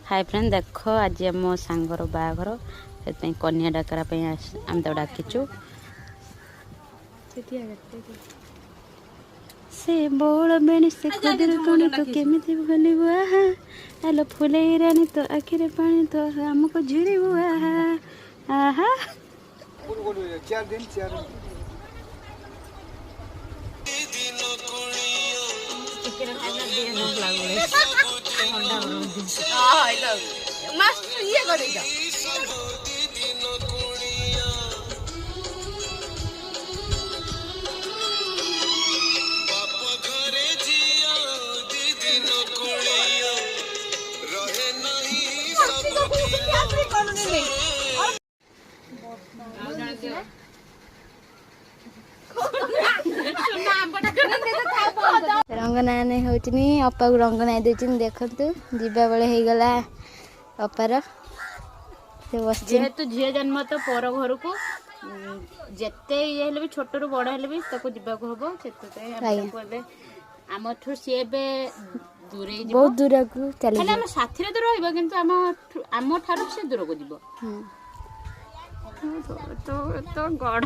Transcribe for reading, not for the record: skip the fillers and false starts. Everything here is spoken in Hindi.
हाय फ्रेंड देख आज मो सांगर बाघर से कन्या डाकरा आम तो डाकिचु से बोल बेणी से खुदर कण तो केमिति भूलबु आहा आलो फुले रानी तो आखिरे पानी तो हमको झुरीबु आहा आहा रंग नाने होचनी अपा को रंग नाई देचन देखंतु जीवा बेले हे गला अपार से बस जेहेतु झील जन्म तो पर घर को जेते ये हेले भी छोट रु बड़ हेले भी ताको जीवा को हबो सेते हम आमठु सी बे दूरे जीवो बहुत दूर को चली हेले हम साथी रे तो रहइबो किंतु आम ठारू से दूर को जीवो तो गड़